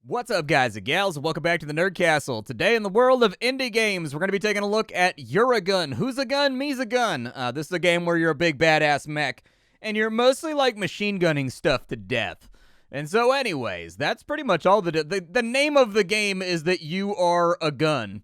What's up, guys and gals? Welcome back to the Nerd Castle. Today in the world of indie games, we're going to be taking a look at Uragun. Who's a gun? Me's a gun. This is a game where you're a big badass mech, and you're mostly like machine gunning stuff to death. And so anyways, that's pretty much all the name of the game is that you are a gun.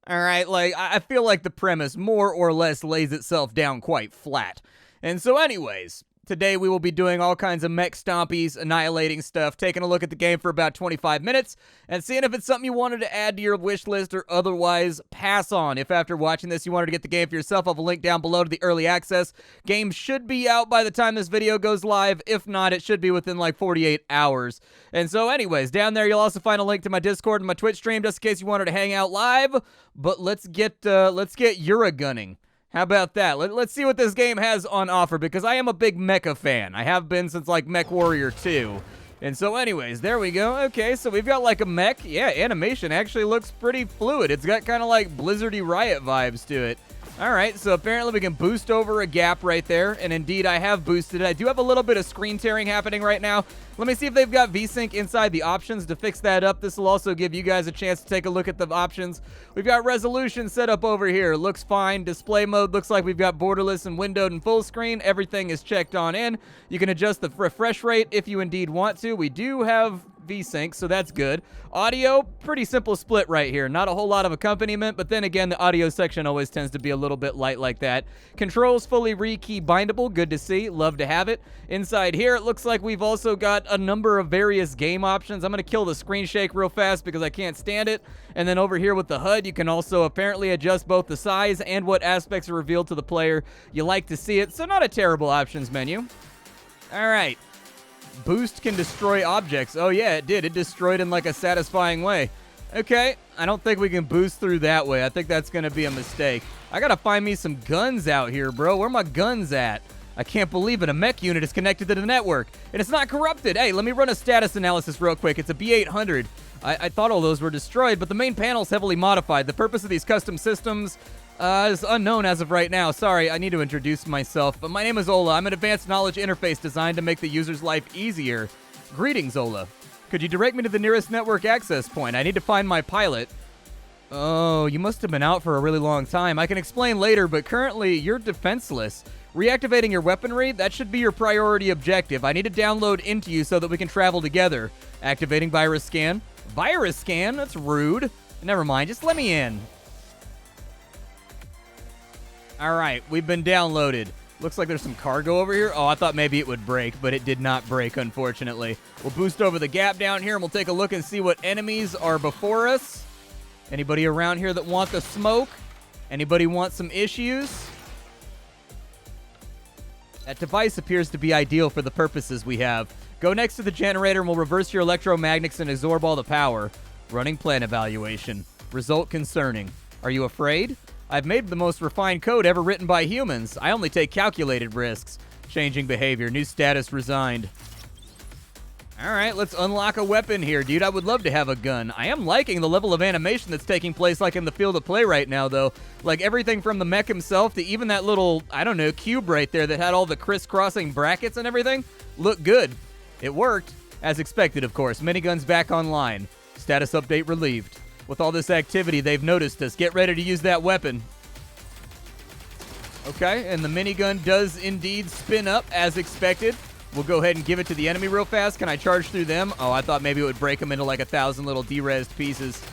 Alright, like, I feel like the premise more or less lays itself down quite flat. And so anyways, today we will be doing all kinds of mech stompies, annihilating stuff, taking a look at the game for about 25 minutes, and seeing if it's something you wanted to add to your wish list or otherwise pass on. If after watching this you wanted to get the game for yourself, I'll have a link down below to the early access. Game should be out by the time this video goes live. If not, it should be within like 48 hours. And so anyways, down there you'll also find a link to my Discord and my Twitch stream just in case you wanted to hang out live. But let's get Uragunning. How about that? Let's see what this game has on offer, because I am a big mecha fan. I have been since, like, Mech Warrior 2. And so anyways, there we go. Okay, so we've got, like, a mech. Yeah, animation actually looks pretty fluid. It's got kind of, like, Blizzardy Riot vibes to it. All right, so apparently we can boost over a gap right there, and indeed I have boosted it. I do have a little bit of screen tearing happening right now. Let me see if they've got VSync inside the options to fix that up. This will also give you guys a chance to take a look at the options. We've got resolution set up over here. Looks fine. Display mode looks like we've got borderless and windowed and full screen. Everything is checked on in. You can adjust the refresh rate if you indeed want to. We do have VSync, so that's good. Audio, pretty simple split right here. Not a whole lot of accompaniment, but then again, the audio section always tends to be a little bit light like that. Controls fully re-key bindable. Good to see. Love to have it. Inside here, it looks like we've also got a number of various game options. I'm going to kill the screen shake real fast because I can't stand it. And then over here with the HUD, you can also apparently adjust both the size and what aspects are revealed to the player you like to see it. So not a terrible options menu. All right. Boost can destroy objects. Oh yeah, it did. It destroyed in like a satisfying way. Okay, I don't think we can boost through that way. I think that's gonna be a mistake. I gotta find me some guns out here, bro. Where are my guns at? I can't believe it. A mech unit is connected to the network, and it's not corrupted. Hey, let me run a status analysis real quick. It's a B800. I thought all those were destroyed, but the main panel's heavily modified. The purpose of these custom systems is unknown as of right now. Sorry, I need to introduce myself. But my name is Ola. I'm an advanced knowledge interface designed to make the user's life easier. Greetings, Ola. Could you direct me to the nearest network access point? I need to find my pilot. Oh, you must have been out for a really long time. I can explain later, but currently you're defenseless. Reactivating your weaponry, that should be your priority objective. I need to download into you so that we can travel together. Activating virus scan. Virus scan? That's rude. Never mind, just let me in. Alright, we've been downloaded. Looks like there's some cargo over here. Oh, I thought maybe it would break, but it did not break, unfortunately. We'll boost over the gap down here, and we'll take a look and see what enemies are before us. Anybody around here that want the smoke? Anybody want some issues? That device appears to be ideal for the purposes we have. Go next to the generator, and we'll reverse your electromagnets and absorb all the power. Running plan evaluation. Result concerning. Are you afraid? I've made the most refined code ever written by humans. I only take calculated risks. Changing behavior. New status resigned. Alright, let's unlock a weapon here, dude. I would love to have a gun. I am liking the level of animation that's taking place like in the field of play right now, though. Like everything from the mech himself to even that little, I don't know, cube right there that had all the crisscrossing brackets and everything. Looked good. It worked. As expected, of course. Minigun's back online. Status update relieved. With all this activity, they've noticed us. Get ready to use that weapon. Okay, and the minigun does indeed spin up as expected. We'll go ahead and give it to the enemy real fast. Can I charge through them? Oh, I thought maybe it would break them into like 1,000 little derezzed pieces.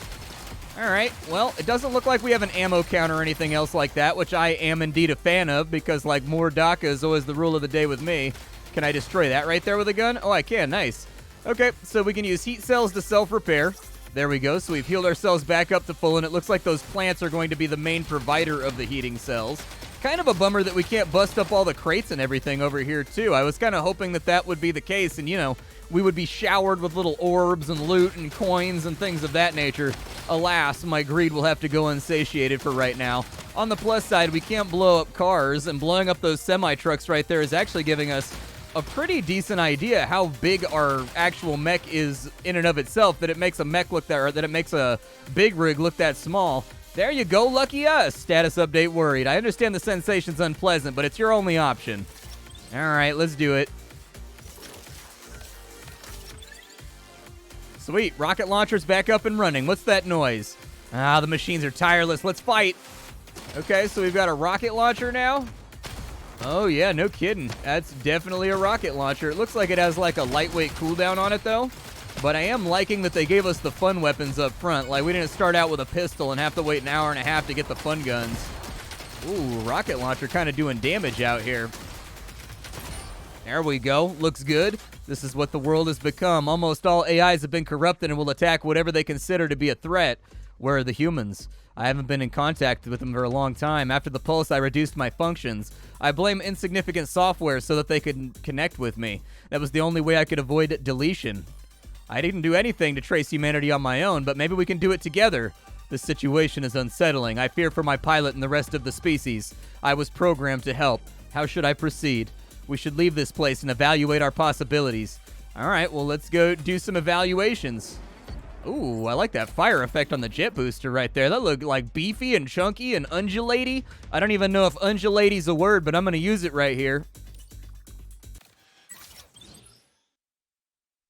All right, well, it doesn't look like we have an ammo counter or anything else like that, which I am indeed a fan of because, like, more DACA is always the rule of the day with me. Can I destroy that right there with a gun? Oh, I can. Nice. Okay, so we can use heat cells to self-repair. There we go. So we've healed ourselves back up to full, and it looks like those plants are going to be the main provider of the heating cells. Kind of a bummer that we can't bust up all the crates and everything over here, too. I was kind of hoping that that would be the case, and, you know, we would be showered with little orbs and loot and coins and things of that nature. Alas, my greed will have to go unsatiated for right now. On the plus side, we can't blow up cars, and blowing up those semi-trucks right there is actually giving us a pretty decent idea how big our actual mech is in and of itself, that it makes a mech look that, or that it makes a big rig look that small. There you go, lucky us. Status update worried. I understand the sensation's unpleasant, but it's your only option. All right, let's do it. Sweet, rocket launcher's back up and running. What's that noise? Ah, the machines are tireless. Let's fight. Okay, so we've got a rocket launcher now. Oh, yeah, no kidding. That's definitely a rocket launcher. It looks like it has like a lightweight cooldown on it, though. But I am liking that they gave us the fun weapons up front. Like, we didn't start out with a pistol and have to wait an hour and a half to get the fun guns. Ooh, rocket launcher kind of doing damage out here. There we go. Looks good. This is what the world has become. Almost all AIs have been corrupted and will attack whatever they consider to be a threat. Where are the humans? I haven't been in contact with them for a long time. After the pulse, I reduced my functions. I blame insignificant software so that they could connect with me. That was the only way I could avoid deletion. I didn't do anything to trace humanity on my own, but maybe we can do it together. This situation is unsettling. I fear for my pilot and the rest of the species. I was programmed to help. How should I proceed? We should leave this place and evaluate our possibilities. All right, well, let's go do some evaluations. Ooh, I like that fire effect on the jet booster right there. That looked like beefy and chunky and undulaty. I don't even know if undulaty's a word, but I'm going to use it right here.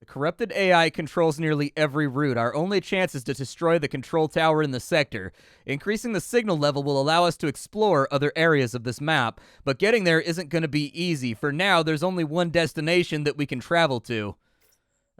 The corrupted AI controls nearly every route. Our only chance is to destroy the control tower in the sector. Increasing the signal level will allow us to explore other areas of this map, but getting there isn't going to be easy. For now, there's only one destination that we can travel to.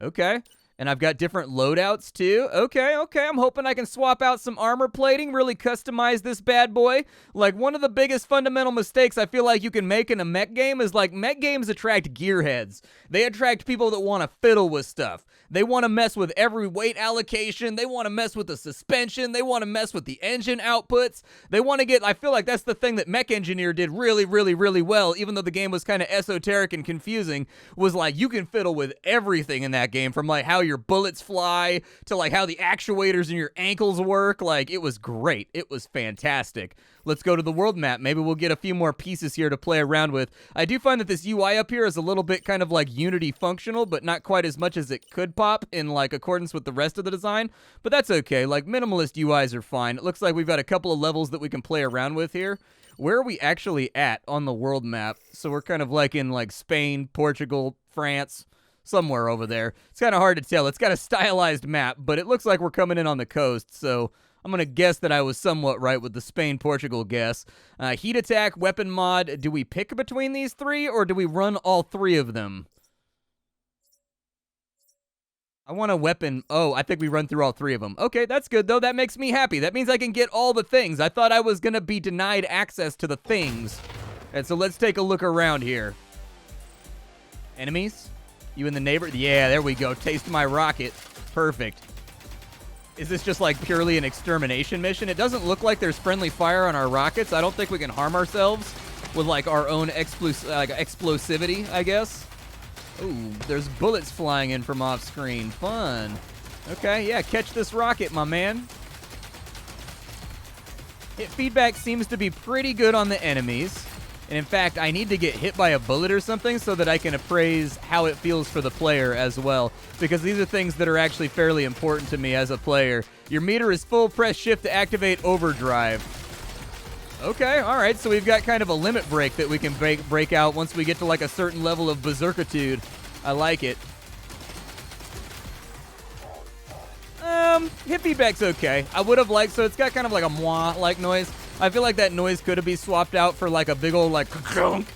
Okay. And I've got different loadouts, too. Okay. I'm hoping I can swap out some armor plating, really customize this bad boy. Like, one of the biggest fundamental mistakes I feel like you can make in a mech game is, like, mech games attract gearheads. They attract people that want to fiddle with stuff. They want to mess with every weight allocation. They want to mess with the suspension. They want to mess with the engine outputs. They want to get, I feel like that's the thing that Mech Engineer did really, really, really well, even though the game was kind of esoteric and confusing, was like, you can fiddle with everything in that game, from like how your bullets fly to like how the actuators in your ankles work. Like, it was great. It was fantastic. Let's go to the world map. Maybe we'll get a few more pieces here to play around with. I do find that this UI up here is a little bit kind of like Unity functional, but not quite as much as it could pop in like accordance with the rest of the design, but that's okay. Like, minimalist UIs are fine. It looks like we've got a couple of levels that we can play around with here. Where are we actually at on the world map? So we're kind of like in like Spain, Portugal, France, somewhere over there. It's kind of hard to tell. It's got a stylized map, but it looks like we're coming in on the coast, so I'm going to guess that I was somewhat right with the Spain-Portugal guess. Heat attack, weapon mod. Do we pick between these three, or do we run all three of them? I want a weapon. Oh, I think we run through all three of them. Okay, that's good, though. That makes me happy. That means I can get all the things. I thought I was going to be denied access to the things. And so let's take a look around here. Enemies? You in the neighbor? Yeah, there we go. Taste my rocket. Perfect. Is this just like purely an extermination mission? It doesn't look like there's friendly fire on our rockets. I don't think we can harm ourselves with like our own explosivity, I guess. Ooh, there's bullets flying in from off screen. Fun. Okay, yeah, catch this rocket, my man. Hit feedback seems to be pretty good on the enemies. And in fact, I need to get hit by a bullet or something so that I can appraise how it feels for the player as well. Because these are things that are actually fairly important to me as a player. Your meter is full. Press shift to activate overdrive. Okay, all right. So we've got kind of a limit break that we can break out once we get to like a certain level of berserkitude. I like it. Hit feedback's okay. I would have liked, so it's got kind of like a mwah-like noise. I feel like that noise could have been swapped out for like a big old like,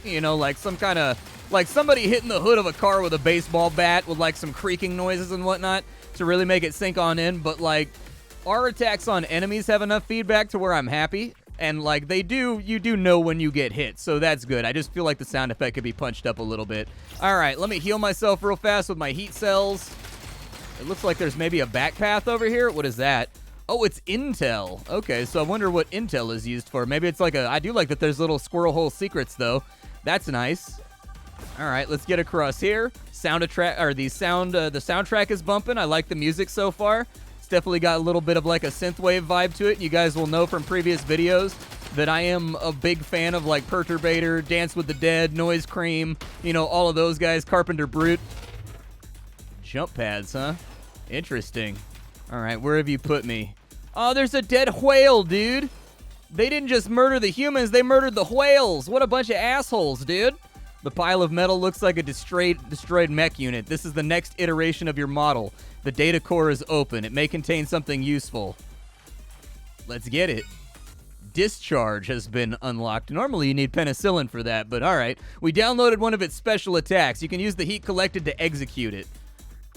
you know, like some kind of, like somebody hitting the hood of a car with a baseball bat with like some creaking noises and whatnot to really make it sink on in. But like, our attacks on enemies have enough feedback to where I'm happy. And like you do know when you get hit, so that's good. I just feel like the sound effect could be punched up a little bit. All right, let me heal myself real fast with my heat cells. It looks like there's maybe a back path over here. What is that? Oh, it's intel. Okay, so I wonder what intel is used for. Maybe it's like I do like that there's little squirrel hole secrets, though. That's nice. All right, let's get across here. The soundtrack is bumping. I like the music so far. It's definitely got a little bit of like a synthwave vibe to it. You guys will know from previous videos that I am a big fan of like Perturbator, Dance with the Dead, Noise Cream, you know, all of those guys, Carpenter Brute. Jump pads, huh? Interesting. All right, where have you put me? Oh, there's a dead whale, dude. They didn't just murder the humans, they murdered the whales. What a bunch of assholes, dude. The pile of metal looks like a destroyed mech unit. This is the next iteration of your model. The data core is open. It may contain something useful. Let's get it. Discharge has been unlocked. Normally you need penicillin for that, but alright. We downloaded one of its special attacks. You can use the heat collected to execute it.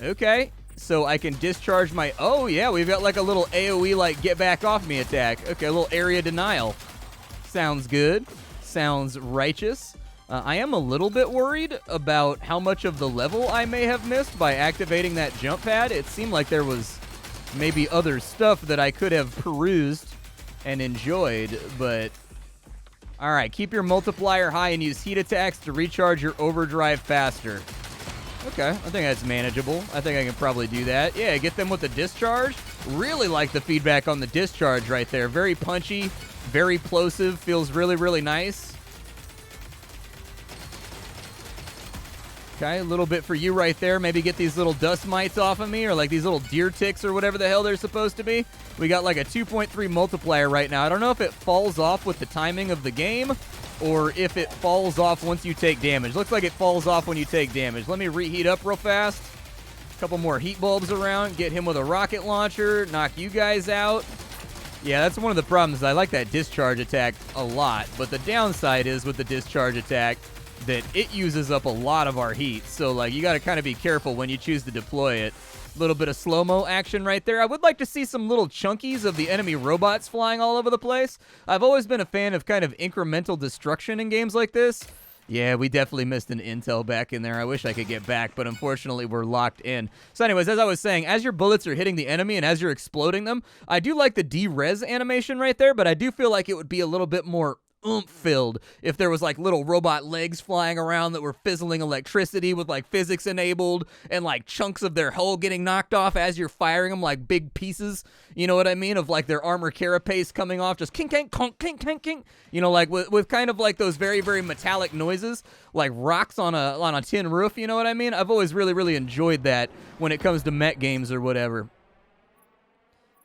Okay, so I can discharge my... Oh yeah, we've got like a little AoE like get back off me attack. Okay, a little area denial. Sounds good. Sounds righteous. I am a little bit worried about how much of the level I may have missed by activating that jump pad. It seemed like there was maybe other stuff that I could have perused and enjoyed, but... Alright, keep your multiplier high and use heat attacks to recharge your overdrive faster. Okay, I think that's manageable. I think I can probably do that. Yeah, get them with the discharge. Really like the feedback on the discharge right there. Very punchy, very plosive, feels really, really nice. Okay, a little bit for you right there. Maybe get these little dust mites off of me, or like these little deer ticks or whatever the hell they're supposed to be. We got like a 2.3 multiplier right now. I don't know if it falls off with the timing of the game, or if it falls off once you take damage. Looks like it falls off when you take damage. Let me reheat up real fast. A couple more heat bulbs around. Get him with a rocket launcher. Knock you guys out. Yeah, that's one of the problems. I like that discharge attack a lot, but the downside is with the discharge attack that it uses up a lot of our heat. So, like, you got to kind of be careful when you choose to deploy it. A little bit of slow-mo action right there. I would like to see some little chunkies of the enemy robots flying all over the place. I've always been a fan of kind of incremental destruction in games like this. Yeah, we definitely missed an intel back in there. I wish I could get back, but unfortunately we're locked in. So anyways, as I was saying, as your bullets are hitting the enemy and as you're exploding them, I do like the de-res animation right there, but I do feel like it would be a little bit more oomph-filled if there was like little robot legs flying around that were fizzling electricity with like physics enabled, and like chunks of their hull getting knocked off as you're firing them, like big pieces, you know what I mean, of like their armor carapace coming off, just kink kink kink kink kink kink, you know, like with kind of like those very, very metallic noises, like rocks on a tin roof, you know what I mean. I've always really, really enjoyed that when it comes to mech games or whatever.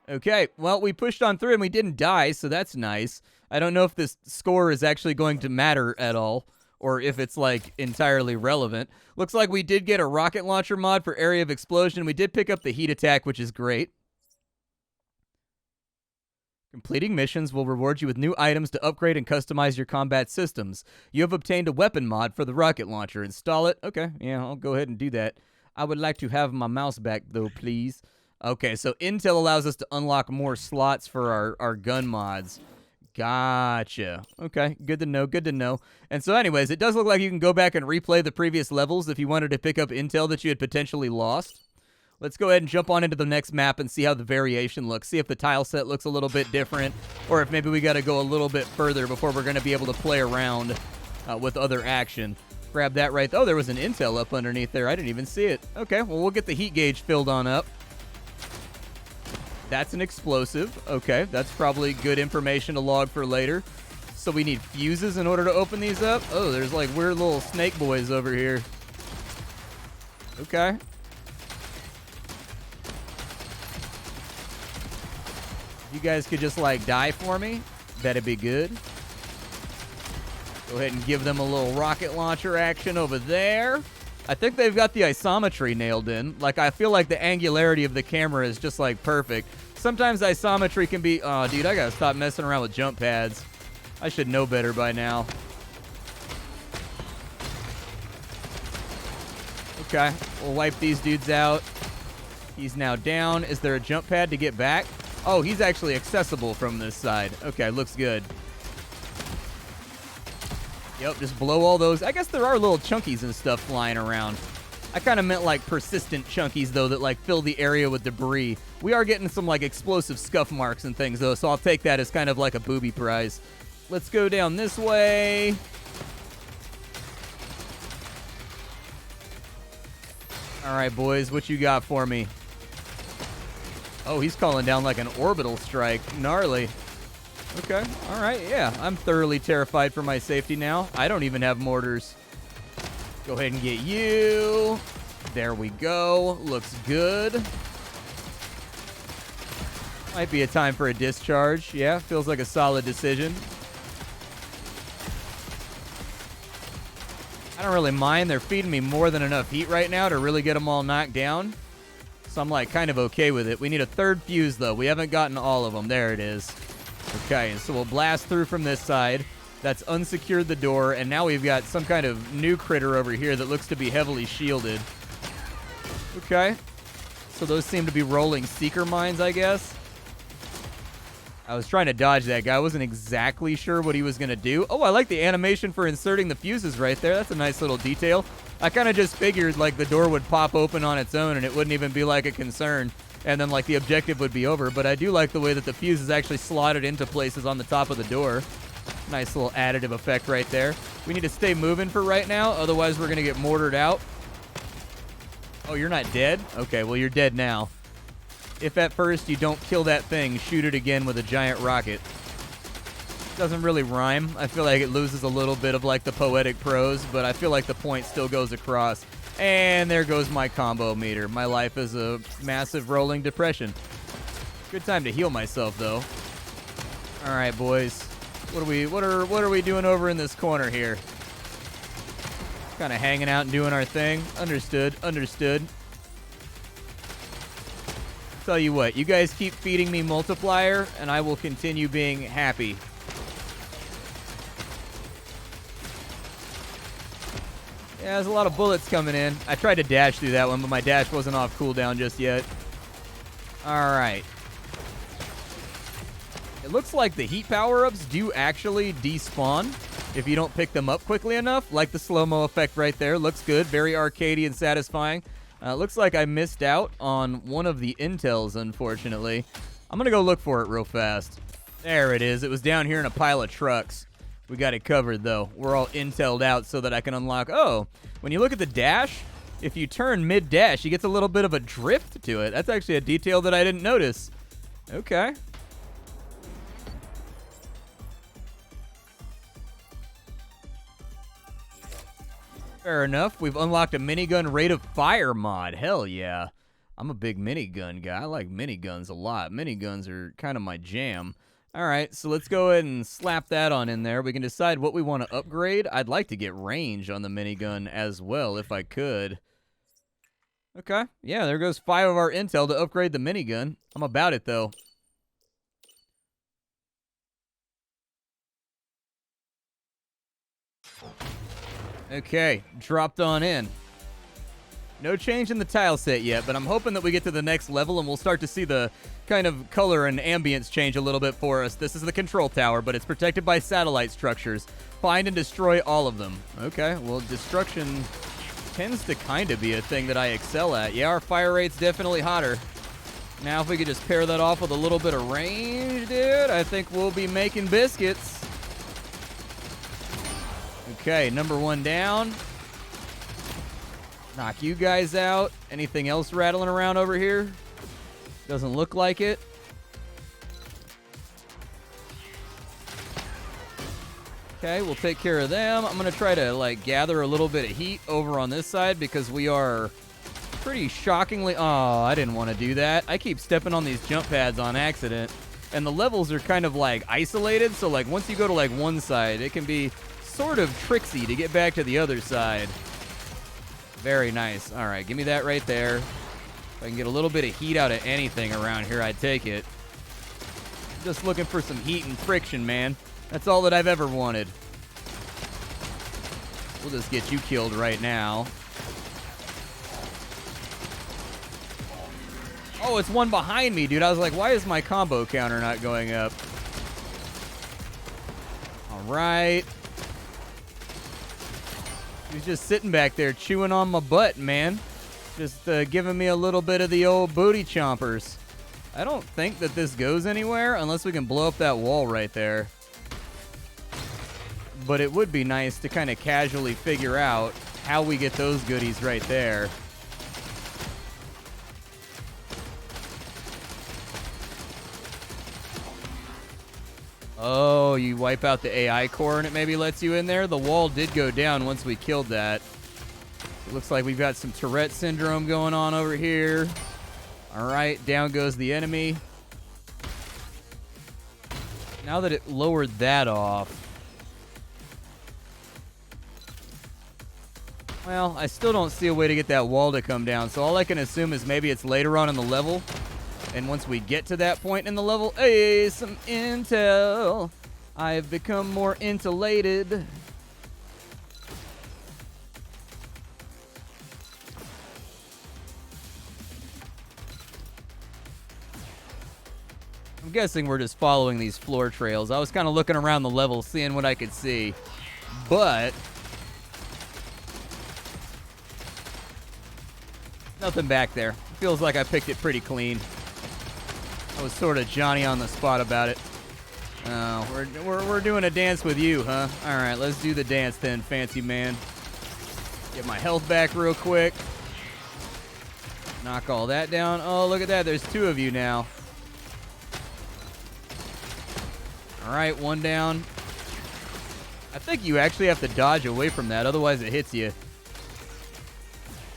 Okay, well, we pushed on through and we didn't die, so that's nice. I don't know if this score is actually going to matter at all, or if it's, like, entirely relevant. Looks like we did get a rocket launcher mod for area of explosion. We did pick up the heat attack, which is great. Completing missions will reward you with new items to upgrade and customize your combat systems. You have obtained a weapon mod for the rocket launcher. Install it. Okay, yeah, I'll go ahead and do that. I would like to have my mouse back, though, please. Okay, so Intel allows us to unlock more slots for our gun mods. Gotcha. Okay, good to know, good to know. And so anyways, it does look like you can go back and replay the previous levels if you wanted to pick up intel that you had potentially lost. Let's go ahead and jump on into the next map and see how the variation looks. See if the tile set looks a little bit different, or if maybe we got to go a little bit further before we're going to be able to play around with other action. Grab that right. Oh, there was an intel up underneath there. I didn't even see it. Okay, well, we'll get the heat gauge filled on up. That's an explosive. Okay, that's probably good information to log for later. So we need fuses in order to open these up. Oh, there's like weird little snake boys over here. Okay. You guys could just like die for me. That'd be good. Go ahead and give them a little rocket launcher action over there. I think they've got the isometry nailed in. Like, I feel like the angularity of the camera is just, like, perfect. Sometimes isometry can be... Oh, dude, I gotta stop messing around with jump pads. I should know better by now. Okay, we'll wipe these dudes out. He's now down. Is there a jump pad to get back? Oh, he's actually accessible from this side. Okay, looks good. Yep, just blow all those. I guess there are little chunkies and stuff flying around. I kind of meant like persistent chunkies, though, that like fill the area with debris. We are getting some like explosive scuff marks and things, though, so I'll take that as kind of like a booby prize. Let's go down this way. All right, boys, what you got for me? Oh, he's calling down like an orbital strike. Gnarly. Okay, all right, yeah. I'm thoroughly terrified for my safety now. I don't even have mortars. Go ahead and get you. There we go. Looks good. Might be a time for a discharge. Yeah, feels like a solid decision. I don't really mind. They're feeding me more than enough heat right now to really get them all knocked down. So I'm like kind of okay with it. We need a third fuse though. We haven't gotten all of them. There it is. Okay, so we'll blast through from this side. That's unsecured the door, and now we've got some kind of new critter over here that looks to be heavily shielded. Okay. So those seem to be rolling seeker mines, I guess. I was trying to dodge that guy. I wasn't exactly sure what he was going to do. Oh, I like the animation for inserting the fuses right there. That's a nice little detail. I kind of just figured, like, the door would pop open on its own and it wouldn't even be, like, a concern. And then, like, the objective would be over. But I do like the way that the fuse is actually slotted into places on the top of the door. Nice little additive effect right there. We need to stay moving for right now. Otherwise, we're going to get mortared out. Oh, you're not dead? Okay, well, you're dead now. If at first you don't kill that thing, shoot it again with a giant rocket. Doesn't really rhyme. I feel like it loses a little bit of like the poetic prose, but I feel like the point still goes across. And there goes my combo meter. My life is a massive rolling depression. Good time to heal myself though. All right, boys. What are we doing over in this corner here? Kind of hanging out and doing our thing. Understood. Tell you what, you guys keep feeding me multiplier, and I will continue being happy. Yeah, there's a lot of bullets coming in. I tried to dash through that one, but my dash wasn't off cooldown just yet. All right. It looks like the heat power-ups do actually despawn if you don't pick them up quickly enough, like the slow-mo effect right there. Looks good, very arcadey and satisfying. Looks like I missed out on one of the intels, unfortunately. I'm going to go look for it real fast. There it is. It was down here in a pile of trucks. We got it covered, though. We're all intel'd out so that I can unlock... Oh, when you look at the dash, if you turn mid-dash, you get a little bit of a drift to it. That's actually a detail that I didn't notice. Okay. Fair enough. We've unlocked a minigun rate of fire mod. Hell yeah. I'm a big minigun guy. I like miniguns a lot. Miniguns are kind of my jam. All right, so let's go ahead and slap that on in there. We can decide what we want to upgrade. I'd like to get range on the minigun as well, if I could. Okay. Yeah, there goes 5 of our intel to upgrade the minigun. I'm about it, though. Okay, dropped on in. No change in the tile set yet, but I'm hoping that we get to the next level and we'll start to see the kind of color and ambience change a little bit for us. This is the control tower, but it's protected by satellite structures. Find and destroy all of them. Okay, well, destruction tends to kind of be a thing that I excel at. Yeah, our fire rate's definitely hotter. Now, if we could just pair that off with a little bit of range, dude, I think we'll be making biscuits. Okay, number 1 down. Knock you guys out. Anything else rattling around over here? Doesn't look like it. Okay, we'll take care of them. I'm going to try to, like, gather a little bit of heat over on this side because we are pretty shockingly... Oh, I didn't want to do that. I keep stepping on these jump pads on accident. And the levels are kind of, like, isolated. So, like, once you go to, like, one side, it can be sort of tricksy to get back to the other side. Very nice. All right, give me that right there. If I can get a little bit of heat out of anything around here, I'd take it. Just looking for some heat and friction, man. That's all that I've ever wanted. We'll just get you killed right now. Oh, it's one behind me, dude. I was like, why is my combo counter not going up? All right. He's just sitting back there chewing on my butt, man. Just giving me a little bit of the old booty chompers. I don't think that this goes anywhere unless we can blow up that wall right there. But it would be nice to kind of casually figure out how we get those goodies right there. Oh, you wipe out the AI core and it maybe lets you in there? The wall did go down once we killed that. It looks like we've got some Tourette syndrome going on over here. All right, down goes the enemy. Now that it lowered that off, Well, I still don't see a way to get that wall to come down, so all I can assume is maybe it's later on in the level. And once we get to that point in the level, hey, some intel. I have become more intillated. I'm guessing we're just following these floor trails. I was kind of looking around the level, seeing what I could see. But nothing back there. Feels like I picked it pretty clean. I was sort of Johnny on the spot about it. Oh, we're doing a dance with you, huh? All right, let's do the dance then, fancy man. Get my health back real quick. Knock all that down. Oh, look at that. There's two of you now. All right, one down. I think you actually have to dodge away from that, otherwise it hits you.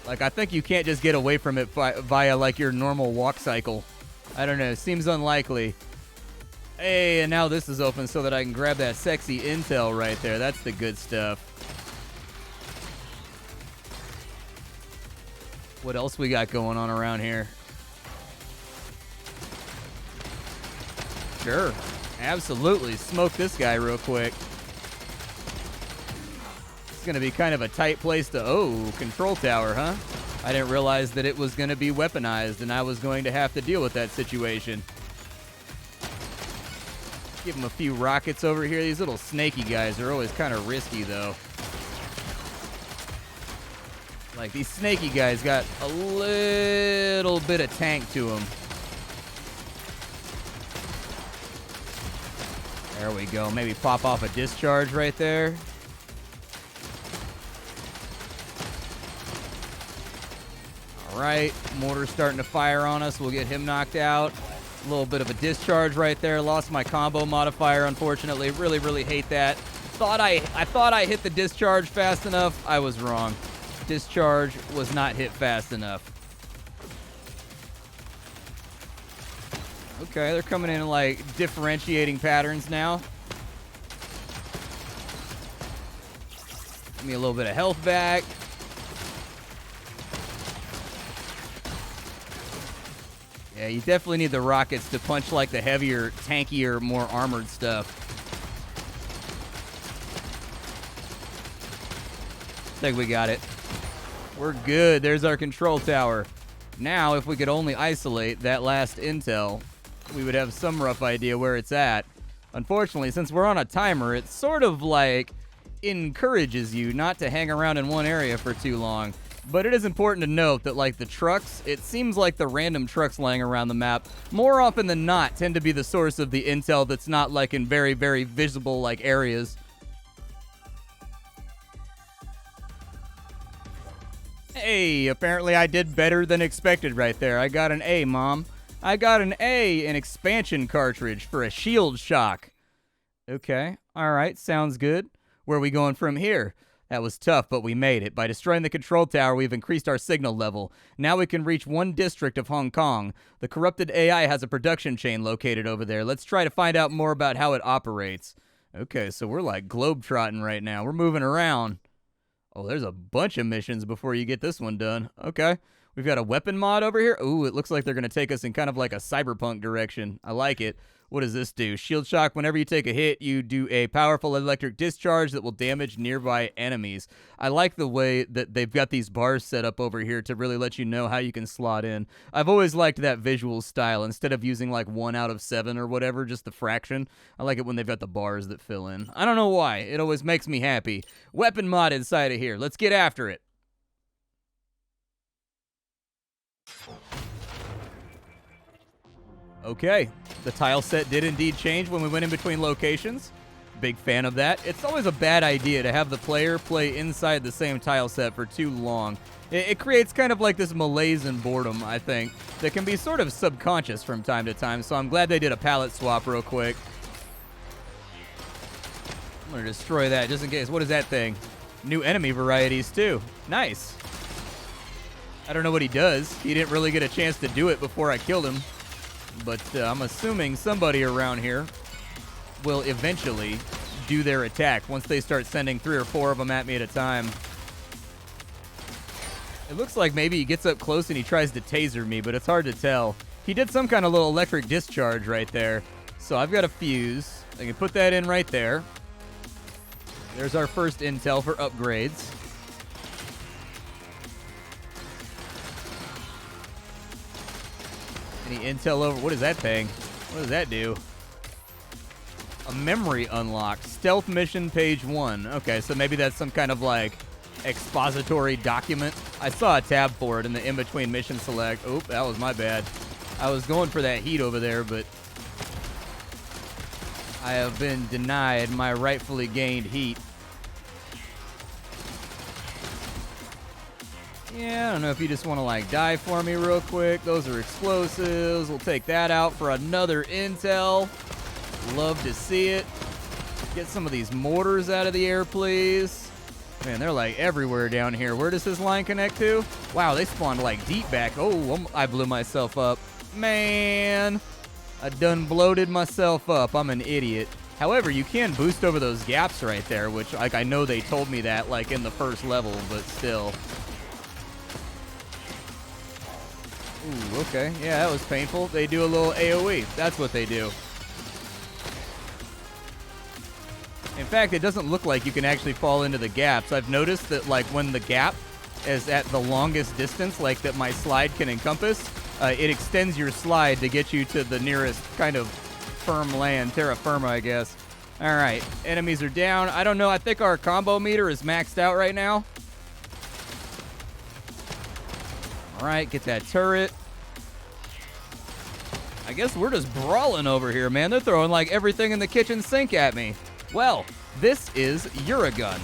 Like, I think you can't just get away from it via, like, your normal walk cycle. I don't know. Seems unlikely. Hey, and now this is open so that I can grab that sexy intel right there. That's the good stuff. What else we got going on around here? Sure. Absolutely. Smoke this guy real quick. It's going to be kind of a tight place to... Oh, control tower, huh? I didn't realize that it was going to be weaponized, and I was going to have to deal with that situation. Give him a few rockets over here. These little snaky guys are always kind of risky, though. Like, these snaky guys got a little bit of tank to them. There we go. Maybe pop off a discharge right there. All right. Mortar's starting to fire on us. We'll get him knocked out. A little bit of a discharge right there. Lost my combo modifier, unfortunately. Really, really hate that. I thought I hit the discharge fast enough. I was wrong. Discharge was not hit fast enough. Okay, they're coming in like differentiating patterns now. Give me a little bit of health back. Yeah, you definitely need the rockets to punch like the heavier, tankier, more armored stuff. I think we got it. We're good. There's our control tower. Now, if we could only isolate that last intel, we would have some rough idea where it's at. Unfortunately, since we're on a timer, it sort of like encourages you not to hang around in one area for too long. But it is important to note that, like, the trucks, it seems like the random trucks laying around the map, more often than not, tend to be the source of the intel that's not, like, in very, very visible, like, areas. Hey, apparently I did better than expected right there. I got an A, Mom. I got an A in expansion cartridge for a shield shock. Okay, all right, sounds good. Where are we going from here? That was tough, but we made it. By destroying the control tower, we've increased our signal level. Now we can reach one district of Hong Kong. The corrupted AI has a production chain located over there. Let's try to find out more about how it operates. Okay, so we're like globetrotting right now. We're moving around. Oh, there's a bunch of missions before you get this one done. Okay. We've got a weapon mod over here. Ooh, it looks like they're going to take us in kind of like a cyberpunk direction. I like it. What does this do? Shield shock. Whenever you take a hit, you do a powerful electric discharge that will damage nearby enemies. I like the way that they've got these bars set up over here to really let you know how you can slot in. I've always liked that visual style. Instead of using like 1 out of 7 or whatever, just the fraction, I like it when they've got the bars that fill in. I don't know why. It always makes me happy. Weapon mod inside of here. Let's get after it. Okay, the tile set did indeed change when we went in between locations. Big fan of that. It's always a bad idea to have the player play inside the same tile set for too long. It creates kind of like this malaise and boredom, I think, that can be sort of subconscious from time to time, so I'm glad they did a palette swap real quick. I'm going to destroy that just in case. What is that thing? New enemy varieties, too. Nice. I don't know what he does. He didn't really get a chance to do it before I killed him. But I'm assuming somebody around here will eventually do their attack once they start sending 3 or 4 of them at me at a time. It looks like maybe he gets up close and he tries to taser me, but it's hard to tell. He did some kind of little electric discharge right there. So I've got a fuse. I can put that in right there. There's our first intel for upgrades. Any intel over? What is that thing? What does that do? A memory unlocked. Stealth mission page 1. Okay, so maybe that's some kind of like expository document. I saw a tab for it in the in-between mission select. Oop, that was my bad. I was going for that heat over there, but I have been denied my rightfully gained heat. Yeah, I don't know if you just want to like die for me real quick. Those are explosives. We'll take that out for another intel. Love to see it. Get some of these mortars out of the air, please. Man, they're like everywhere down here. Where does this line connect to? Wow, they spawned like deep back. Oh, I blew myself up. Man, I done bloated myself up. I'm an idiot. However, you can boost over those gaps right there, which like I know they told me that like in the first level, but still. Ooh, okay. Yeah, that was painful. They do a little AoE. That's what they do. In fact, it doesn't look like you can actually fall into the gaps. I've noticed that like when the gap is at the longest distance, like that my slide can encompass, it extends your slide to get you to the nearest kind of firm land, terra firma, I guess. All right, enemies are down. I don't know. I think our combo meter is maxed out right now. All right, get that turret. I guess we're just brawling over here, man. They're throwing like everything in the kitchen sink at me. Well, this is Uragun.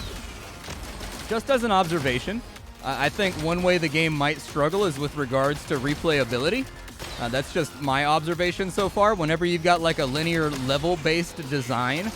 Just as an observation, I think one way the game might struggle is with regards to replayability. That's just my observation so far. Whenever you've got like a linear level-based design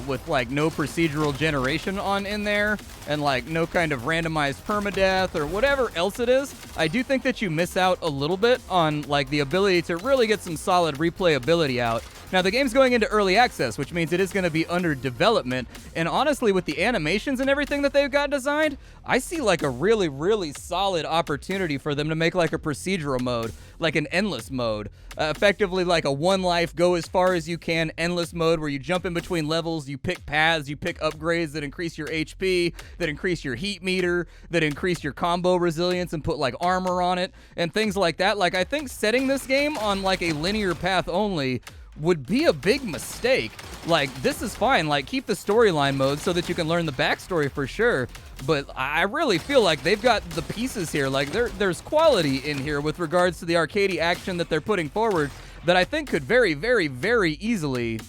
with like no procedural generation on in there and like no kind of randomized permadeath or whatever else it is, I do think that you miss out a little bit on like the ability to really get some solid replayability out. Now, the game's going into early access, which means it is going to be under development. And honestly, with the animations and everything that they've got designed, I see like a really, really solid opportunity for them to make like a procedural mode, like an endless mode. Effectively like a one life, go as far as you can, endless mode where you jump in between levels, you pick paths, you pick upgrades that increase your HP, that increase your heat meter, that increase your combo resilience and put like armor on it, and things like that. Like, I think setting this game on like a linear path only would be a big mistake. Like, this is fine. Like, keep the storyline mode so that you can learn the backstory for sure. But I really feel like they've got the pieces here. Like, there's quality in here with regards to the arcadey action that they're putting forward that I think could very, very, very easily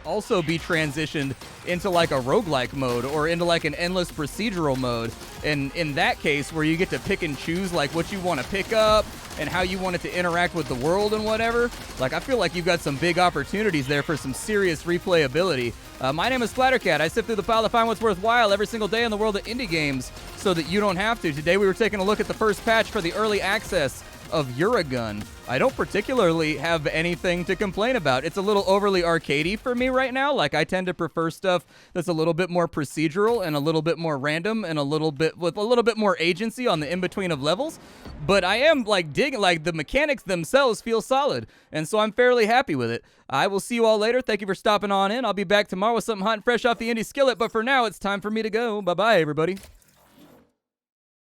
also be transitioned into like a roguelike mode or into like an endless procedural mode. And in that case, where you get to pick and choose like what you want to pick up and how you want it to interact with the world and whatever, like I feel like you've got some big opportunities there for some serious replayability. My name is Splattercat. I sift through the pile to find what's worthwhile every single day in the world of indie games so that you don't have to. Today we were taking a look at the first patch for the early access of Uragun. I don't particularly have anything to complain about. It's a little overly arcadey for me right now. Like, I tend to prefer stuff that's a little bit more procedural and a little bit more random and a little bit with a little bit more agency on the in-between of levels. But I am like digging, like the mechanics themselves feel solid, and so I'm fairly happy with it. I will see you all later. Thank you for stopping on in. I'll be back tomorrow with something hot and fresh off the indie skillet, but for now it's time for me to go. Bye-bye, everybody.